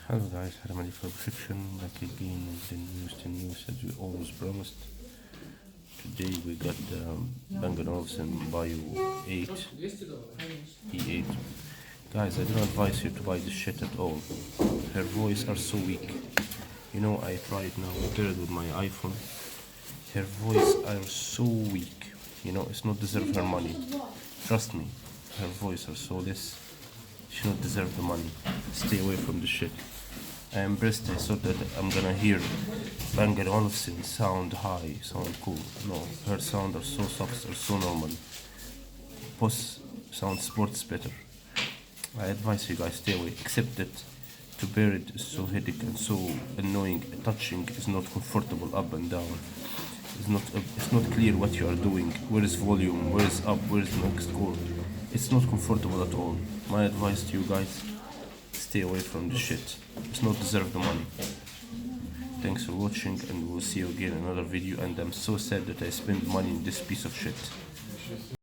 Hello guys, ready for prescription, back again with the news as we always promised. Today we got the Bang Olufsen E8. Guys, I don't advise you to buy this shit at all. Her voice are so weak. You know, I tried now, compared with my iPhone. Her voice are so weak. You know, it's not deserve her money. Trust me, her voice are so less. She don't deserve the money. Stay away from the shit. I am impressed. I thought that I'm gonna hear Bang Olufsen sound high, sound cool. No, her sound are so soft, are so normal. Boss sound sports better. I advise you guys stay away. Except that to bear it is so headache and so annoying. Touching is not comfortable up and down. It's not clear what you are doing. Where is volume? Where is up? Where is the next chord? It's not comfortable at all. My advice to you guys, stay away from the shit. It's not deserve the money. Thanks for watching, and we'll see you again in another video. And I'm so sad that I spent money in this piece of shit.